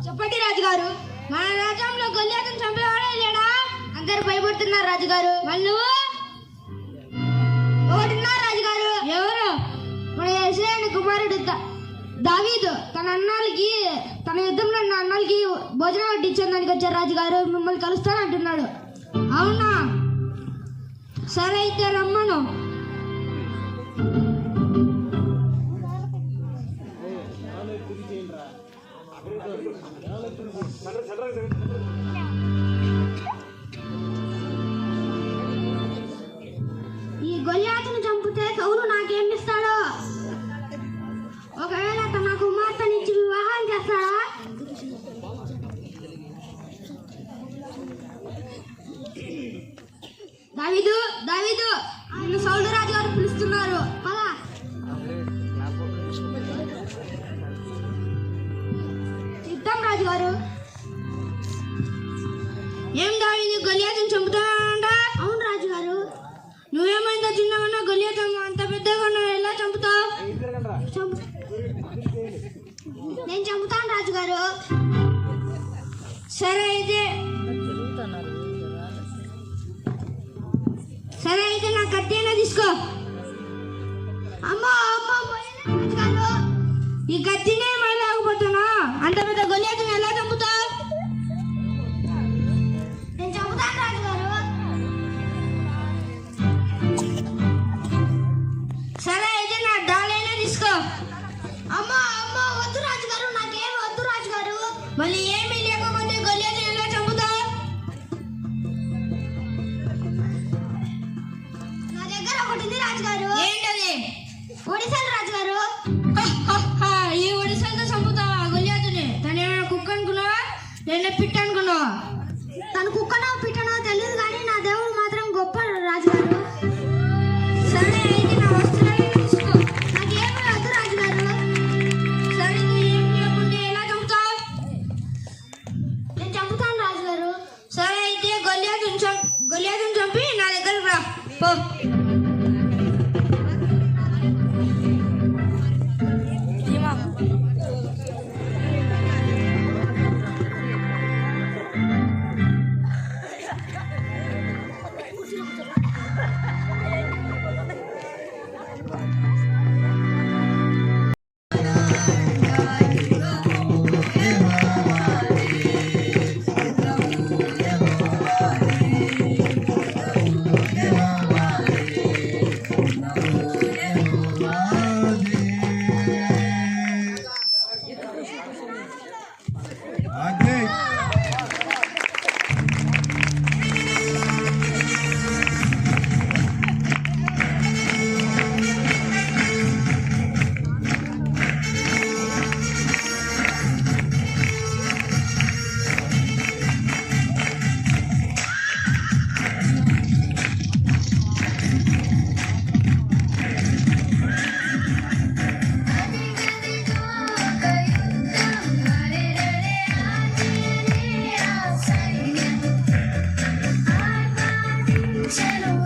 చెప్పండి రాజుగారు, మన రాజ్యంలో గొల్లియాతును చంపేవాడే లేడా? అందరు భయపడుతున్నారు రాజుగారు. మళ్ళీ ఒకటిన్నారు రాజుగారు. ఎవరు? మన యెషయా కుమారుడు దావీదు తన యుద్ధంలో నా అన్నలకి భోజనం వడ్డించడానికి వచ్చారు రాజుగారు. మిమ్మల్ని కలుస్తానంటున్నాడు. అవునా? సరే అయితే రమ్మను. ఈ గొల్లియాతును చంపితే సౌలు నాకేమిస్తాడో? ఒకవేళ తన కుమార్తెనిచ్చి వివాహం చేస్తాడా? దావీదు, దావీదు, నిన్ను సౌలు రాజు గారు పిలుస్తున్నారు. పదా. సిద్ధం రాజుగారు. ఏం దావీదు, గొల్లియాతును చంపుతానంట? అవును రాజుగారు. నువ్వేమైందో చిన్నగా గొల్లియాతు అంత పెద్దగా ఎలా చంపుతావు? నేను చంపుతాను రాజుగారు. సరే అయితే నా కత్తి అయినా తీసుకో. అమ్మా రాజుగారు, ఈ కత్తినే మైలాకపోతున్నా. అంత పెద్ద గొల్లియాతును ఎలా చంపుతావు? నేను చంపుతాను రాజుగారు. సరే అయితే నా డాలైనా తీసుకో. అమ్మా వద్దు రాజుగారు, నాకేం వద్దు రాజుగారు. మళ్ళీ ఏమీ లేకపోతే గొల్లియాతును ఎలా చంపుతావు? నా దగ్గర ఒకటి ఉంది రాజుగారు. ఏంటది? ఒడిశాలు రాజుగారు. ఈ ఒడిశాలతో చంపుతావా గొల్లియాతుని? తను ఏమైనా కుక్క అనుకున్నావా? నేను పిట్ట అనుకున్నావా? తను కుక్కనో పిట్టనో తెలియదు, కానీ నా దేవుడు మాత్రం గొప్ప రాజుగారు. సరే అయితే నా వస్త్రాలను తీసుకో. నాకేమీ వద్దు రాజుగారు. సరే నువ్వు ఏం లేకుంటే ఎలా చంపుతావు? నేను చంపుతాను రాజుగారు. సరే అయితే గొల్లియాతుని చంపి నా దగ్గరకు రా పో. Channel